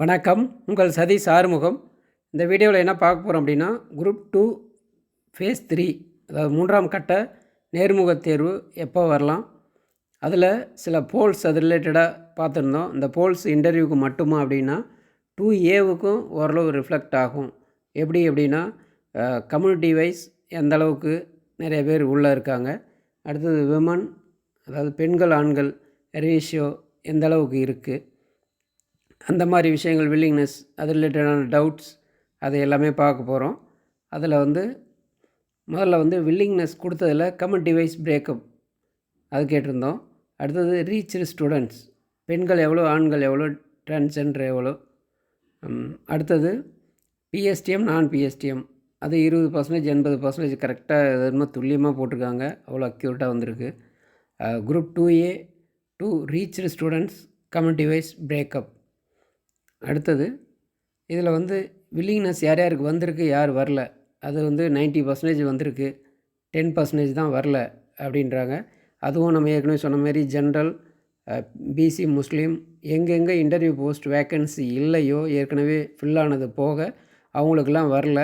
வணக்கம். உங்கள் சதீஷ் ஆறுமுகம். இந்த வீடியோவில் என்ன பார்க்க போகிறோம் அப்படின்னா, குரூப் 2 ஃபேஸ் 3 அதாவது 3ஆம் கட்ட நேர்முகத் தேர்வு எப்போ வரலாம், அதில் சில போல்ஸ் அது ரிலேட்டடாக பார்த்துருந்தோம். இந்த போல்ஸ் இன்டர்வியூக்கு மட்டுமா அப்படின்னா 2Aவுக்கும் ஓரளவு ரிஃப்ளெக்ட் ஆகும். எப்படி அப்படின்னா கம்யூனிட்டி வைஸ் எந்த அளவுக்கு நிறைய பேர் உள்ளே இருக்காங்க, அடுத்தது விமன் அதாவது பெண்கள் ஆண்கள் ரேஷியோ எந்த அளவுக்கு இருக்குது, அந்த மாதிரி விஷயங்கள், வில்லிங்னஸ், அது ரிலேட்டடான டவுட்ஸ், அது எல்லாமே பார்க்க போகிறோம். அதில் முதல்ல வில்லிங்னஸ் கொடுத்ததில் கம்யூனிட்டி வைஸ் பிரேக்கப் அது கேட்டிருந்தோம். அடுத்தது ரீச்டு ஸ்டூடெண்ட்ஸ், பெண்கள் எவ்வளோ, ஆண்கள் எவ்வளோ, டிரான்ஸ்ஜெண்டர் எவ்வளோ. அடுத்தது பிஎஸ்டிஎம் நான் பிஎஸ்டிஎம் அது 20%, 80% கரெக்டாக எதுவுமே துல்லியமாக போட்டிருக்காங்க. அவ்வளோ அக்யூரேட்டாக வந்திருக்கு. Group 2A 2 reached students community wise breakup. அடுத்தது இதில் வில்லிங்னஸ் யார் யாருக்கு வந்திருக்கு, யார் வரல, அது 90% வந்திருக்கு, 10% தான் வரல அப்படின்றாங்க. அதுவும் நம்ம ஏற்கனவே சொன்ன மாதிரி ஜென்ரல், பிசி, முஸ்லீம் எங்கெங்கே இன்டர்வியூ போஸ்ட் வேக்கன்சி இல்லையோ, ஏற்கனவே ஃபில்லானது போக அவங்களுக்கெல்லாம் வரல.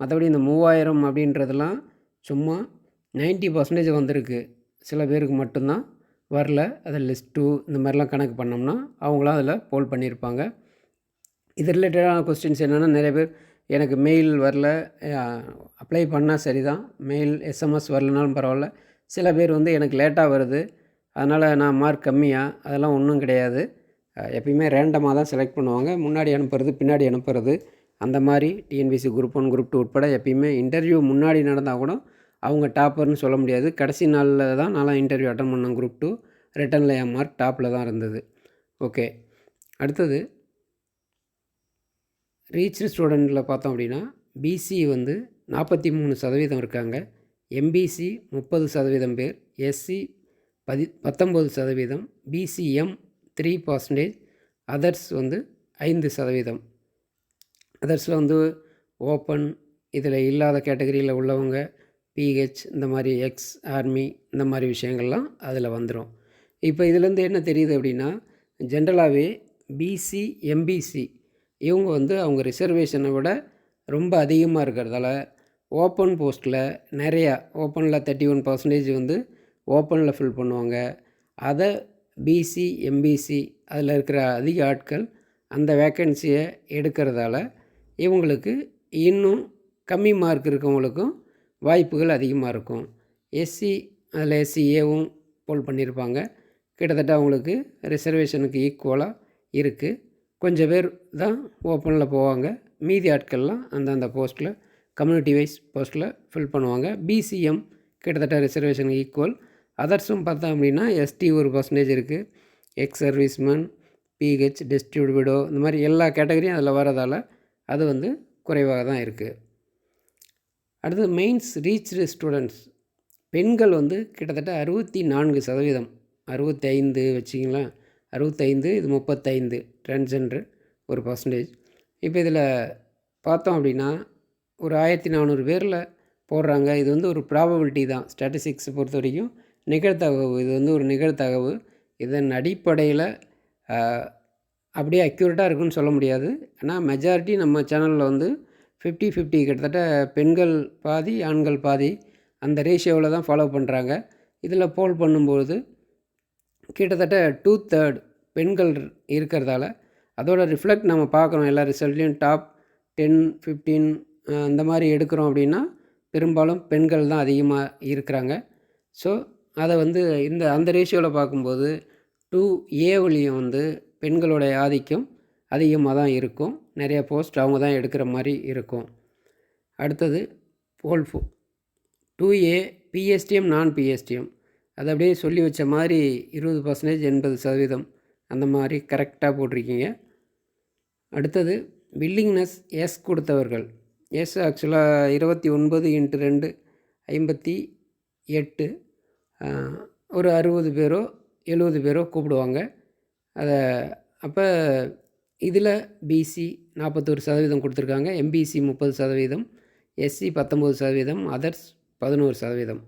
மற்றபடி இந்த 3000 அப்படின்றதெல்லாம் சும்மா 90% வந்திருக்கு, சில பேருக்கு மட்டும்தான் வரல. அதில் லிஸ்ட் 2 இந்த மாதிரிலாம் கணக்கு பண்ணோம்னா அவங்களாம் அதில் போல் பண்ணியிருப்பாங்க. இது ரிலேட்டடான கொஸ்டின்ஸ் என்னென்னா, நிறைய பேர் எனக்கு மெயில் வரல, அப்ளை பண்ணால் சரி தான், மெயில் எஸ்எம்எஸ் வரலனாலும் பரவாயில்ல. சில பேர் எனக்கு லேட்டாக வருது, அதனால் நான் மார்க் கம்மியாக, அதெல்லாம் ஒன்றும் கிடையாது. எப்பயுமே ரேண்டமாக தான் செலக்ட் பண்ணுவாங்க, முன்னாடி அனுப்புறது பின்னாடி அனுப்புறது. அந்த மாதிரி டிஎன்பிசி குரூப் 1 குரூப் 2 உட்பட எப்பயுமே இன்டர்வியூ முன்னாடி நடந்தால் கூட அவங்க டாப்பர்னு சொல்ல முடியாது. கடைசி நாளில் தான் நான்லாம் இன்டர்வியூ அட்டன் பண்ணேன் குரூப் 2, ரிட்டனில் என் மார்க் டாப்பில் தான் இருந்தது. ஓகே, அடுத்தது ரீச்டு ஸ்டூடெண்ட்டில் பார்த்தோம் அப்படின்னா பிசி 43% இருக்காங்க, எம்பிசி 30% பேர், எஸ்சி 19%, பிசிஎம் 3%, அதர்ஸ் 5%. அதர்ஸில் ஓப்பன், இதில் இல்லாத கேட்டகரியில் உள்ளவங்க, பிஹெச், இந்த மாதிரி எக்ஸ் ஆர்மி, இந்த மாதிரி விஷயங்கள்லாம் அதில் வந்துடும். இப்போ இதிலேருந்து என்ன தெரியுது அப்படின்னா, ஜென்ரலாகவே பிசி எம்பிசி இவங்க அவங்க ரிசர்வேஷனை விட ரொம்ப அதிகமாக இருக்கிறதால ஓப்பன் போஸ்ட்டில் நிறையா, ஓப்பனில் 31% ஓப்பனில் ஃபில் பண்ணுவாங்க. அதை பிசி எம்பிசி அதில் இருக்கிற அதிக ஆட்கள் அந்த வேக்கன்சியை எடுக்கிறதால இவங்களுக்கு இன்னும் கம்மி மார்க் இருக்கவங்களுக்கும் வாய்ப்புகள் அதிகமாக இருக்கும். எஸ்சி அதில் எஸ்சிஏவும் போல் பண்ணியிருப்பாங்க. கிட்டத்தட்ட அவங்களுக்கு ரிசர்வேஷனுக்கு ஈக்குவலாக இருக்குது. கொஞ்சம் பேர் தான் ஓப்பனில் போவாங்க, மீதி ஆட்கள்லாம் அந்தந்த போஸ்ட்டில் கம்யூனிட்டி வைஸ் போஸ்ட்டில் ஃபில் பண்ணுவாங்க. பிசிஎம் கிட்டத்தட்ட ரிசர்வேஷனுக்கு ஈக்குவல். அதர்ஸும் பார்த்தோம் அப்படின்னா எஸ்டி 1% இருக்குது, ex serviceman, PH, distribute widow, இந்த மாதிரி எல்லா கேட்டகரியும் அதில் வரதால் அது குறைவாக தான் இருக்குது. அடுத்து மெயின்ஸ் ரீச்டு ஸ்டூடெண்ட்ஸ், பெண்கள் கிட்டத்தட்ட 64%, 65 வச்சிங்களேன், 65, இது 35, டிரான்ஸ்ஜெண்டர் 1%. இப்போ இதில் பார்த்தோம் அப்படின்னா ஒரு 1400 பேரில் போடுறாங்க. இது ஒரு ப்ராபபிலிட்டி தான், ஸ்டாட்டிஸ்டிக்ஸை பொறுத்த வரைக்கும் நிகழ்தகவு. இது ஒரு நிகழ்தகவு. இதன் அடிப்படையில் அப்படியே அக்யூரேட்டாக இருக்குன்னு சொல்ல முடியாது. ஆனால் மெஜாரிட்டி நம்ம சேனலில் 50-50 கிட்டத்தட்ட பெண்கள் பாதி ஆண்கள் பாதி அந்த ரேஷியோவில் தான் ஃபாலோ பண்ணுறாங்க. இதில் போல் பண்ணும்போது கிட்டத்தட்ட 2/3 பெண்கள் இருக்கிறதால அதோட ரிஃப்ளெக்ட் நம்ம பார்க்குறோம். எல்லா ரிசல்ட்லேயும் டாப் 10, 15 அந்த மாதிரி எடுக்கிறோம் அப்படின்னா பெரும்பாலும் பெண்கள் தான் அதிகமாக இருக்கிறாங்க. ஸோ அதை அந்த ரேஷியோவில் பார்க்கும்போது 2Aவிலையும் பெண்களுடைய ஆதிக்கம் அதிகமாக தான் இருக்கும். நிறைய போஸ்ட் அவங்க தான் எடுக்கிற மாதிரி இருக்கும். அடுத்தது போல் 2A பிஎஸ்டிஎம் நான் பிஎஸ்டிஎம், அது அப்படியே சொல்லி வச்ச மாதிரி 20%, 80% அந்த மாதிரி கரெக்டாக போட்டிருக்கீங்க. அடுத்தது வில்லிங்னஸ் எஸ் கொடுத்தவர்கள், எஸ் ஆக்சுவலாக 29 × 2 58, ஒரு 60 பேரோ 70 பேரோ கூப்பிடுவாங்க. அதை அப்போ இதில் பிசி 41% கொடுத்துருக்காங்க, எம்பிசி 30%, எஸ்சி 19%, அதர்ஸ் 11%.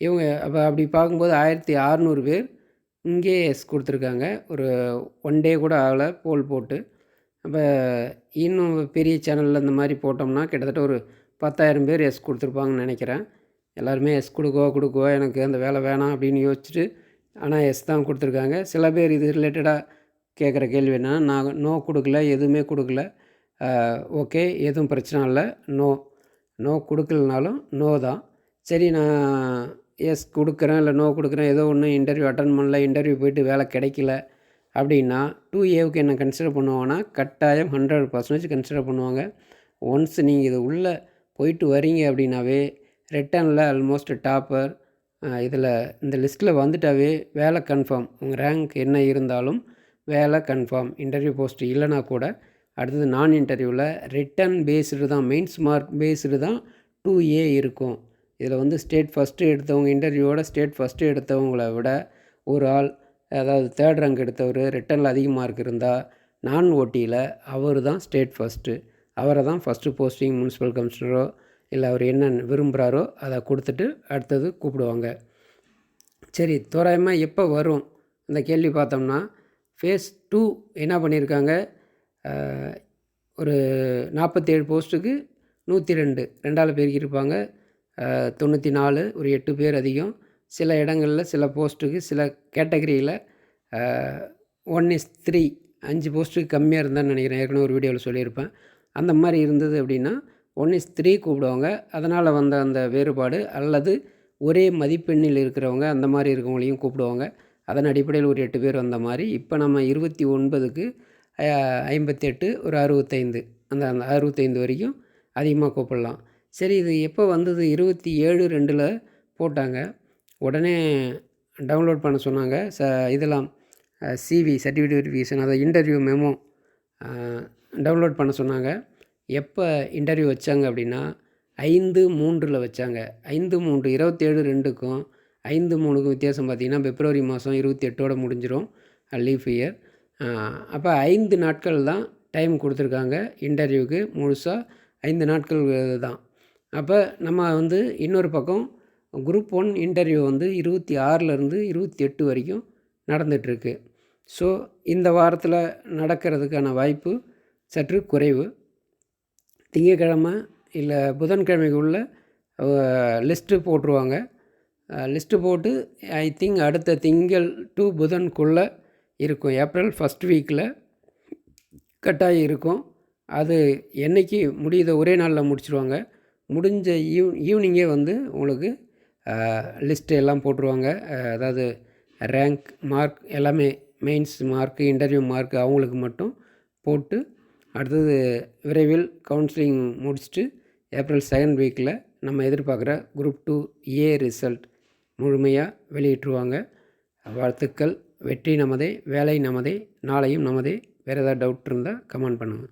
இவங்க அப்படி பார்க்கும்போது 1600 பேர் இங்கே எஸ் கொடுத்துருக்காங்க. ஒரு 1 டே கூட ஆகலை போல் போட்டு. அப்போ இன்னும் பெரிய சேனலில் இந்த மாதிரி போட்டோம்னா கிட்டத்தட்ட ஒரு 10,000 பேர் எஸ் கொடுத்துருப்பாங்கன்னு நினைக்கிறேன். எல்லாருமே எஸ் கொடுக்குவா எனக்கு அந்த வேலை வேணாம் அப்படின்னு யோசிச்சுட்டு ஆனால் எஸ் தான் கொடுத்துருக்காங்க. சில பேர் இது ரிலேட்டடாக கேட்குற கேள்வி என்னன்னா, நான் நோ கொடுக்கல, எதுவுமே கொடுக்கல, ஓகே எதுவும் பிரச்சனை இல்லை, நோ கொடுக்கலனாலும் நோ தான். சரி நான் எஸ் கொடுக்குறேன் இல்லை நோ கொடுக்குறேன், ஏதோ ஒன்று இன்டர்வியூ அட்டன் பண்ணல, இன்டர்வியூ போயிட்டு வேலை கிடைக்கல அப்படின்னா 2Aவுக்கு என்ன கன்சிடர் பண்ணுவாங்கன்னா கட்டாயம் 100% கன்சிடர் பண்ணுவாங்க. ஒன்ஸ் நீங்கள் இது உள்ளே போயிட்டு வரீங்க அப்படின்னாவே ரிட்டனில் ஆல்மோஸ்ட் டாப்பர் இதில் இந்த லிஸ்ட்டில் வந்துட்டாவே வேலை கன்ஃபார்ம். உங்கள் ரேங்க் என்ன இருந்தாலும் வேலை கன்ஃபார்ம். இன்டர்வியூ போஸ்ட் இல்லைனா கூட அடுத்தது நான் இன்டர்வியூவில் ரிட்டன் பேஸ்டு தான், மெயின்ஸ் மார்க் பேஸ்டு தான் 2A இருக்கும். இதில் வந்து ஸ்டேட் ஃபஸ்ட்டு எடுத்தவங்க, இன்டர்வியூவோட ஸ்டேட் ஃபஸ்ட்டு எடுத்தவங்கள விட ஒரு ஆள், அதாவது 3rd ரேங்க் எடுத்தவர், ரிட்டனில் அதிக மார்க் இருந்தால் நான் ஓட்டியில் அவர் தான் ஸ்டேட் ஃபஸ்ட்டு. அவரை தான் ஃபஸ்ட்டு போஸ்டிங் முனிசிபல் கமிஷனரோ இல்லை அவர் என்ன விரும்புகிறாரோ அதை கொடுத்துட்டு அடுத்தது கூப்பிடுவாங்க. சரி, தோராயமாக எப்போ வரும் இந்த கேள்வி பார்த்தோம்னா, ஃபேஸ் 2 என்ன பண்ணியிருக்காங்க, ஒரு 47 போஸ்ட்டுக்கு 102 2ஆல் பெருக்கியிருப்பாங்க. 94 ஒரு 8 பேர் அதிகம். சில இடங்களில் சில போஸ்ட்டுக்கு சில கேட்டகரியில் 1:3 5 போஸ்ட்டுக்கு கம்மியாக இருந்தான்னு நினைக்கிறேன். ஏற்கனவே ஒரு வீடியோவில் சொல்லியிருப்பேன். அந்த மாதிரி இருந்தது அப்படின்னா 1:3 கூப்பிடுவாங்க. அதனால் வந்த அந்த வேறுபாடு அல்லது ஒரே மதிப்பெண்ணில் இருக்கிறவங்க அந்த மாதிரி இருக்கவங்களையும் கூப்பிடுவாங்க. அதன் அடிப்படையில் ஒரு 8 பேர் வந்த மாதிரி இப்போ நம்ம 29க்கு 58 ஒரு 65 அந்த 65 வரைக்கும் அதிகமாக கூப்பிடலாம். சரி, இது எப்போ வந்தது? 27/2 போட்டாங்க. உடனே டவுன்லோட் பண்ண சொன்னாங்க. இதெல்லாம் சிவி சர்டிஃபிகேட் வெரிஃபிகேஷன், அதை இன்டர்வியூ மெமோ டவுன்லோட் பண்ண சொன்னாங்க. எப்போ இன்டர்வியூ வச்சாங்க அப்படின்னா 5/3 வச்சாங்க. 5/3 27/2க்கும் 5/3க்கும் வித்தியாசம் பார்த்திங்கன்னா பிப்ரவரி மாதம் 28ஓட முடிஞ்சிடும் லீஃப் இயர். அப்போ 5 நாட்கள் தான் டைம் கொடுத்துருக்காங்க இன்டர்வியூக்கு. முழுசாக 5 நாட்கள் தான். அப்போ நம்ம வந்து இன்னொரு பக்கம் குரூப் 1 இன்டர்வியூ வந்து 26லேருந்து 28 வரைக்கும் நடந்துகிட்ருக்கு. ஸோ இந்த வாரத்தில் நடக்கிறதுக்கான வாய்ப்பு சற்று குறைவு. திங்கட்கிழமை இல்லை புதன்கிழமைக்குள்ளே லிஸ்ட்டு போட்டுருவாங்க. லிஸ்ட்டு போட்டு ஐ திங்க் அடுத்த திங்கள் டு புதன்குள்ளே இருக்கும். ஏப்ரல் ஃபஸ்ட் வீக்கில் கட்டாயம் இருக்கும். அது என்றைக்கு முடியுதோ ஒரே நாளில் முடிச்சிடுவாங்க. முடிஞ்ச ஈவினிங்கே வந்து உங்களுக்கு லிஸ்ட்டு எல்லாம் போட்டுருவாங்க. அதாவது ரேங்க் மார்க் எல்லாமே, மெயின்ஸ் மார்க்கு, இன்டர்வியூ மார்க் அவங்களுக்கு மட்டும் போட்டு அடுத்தது விரைவில் கவுன்சிலிங் முடிச்சுட்டு ஏப்ரல் 2nd வீக்கில் நம்ம எதிர்பார்க்குற குரூப் 2A ரிசல்ட் முழுமையாக வெளியிட்டுருவாங்க. வாழ்த்துக்கள். வெற்றி நமதே, வேலை நமதே, நாளையும் நமதே. வேறு ஏதாவது டவுட் இருந்தால் கமெண்ட் பண்ணுங்கள்.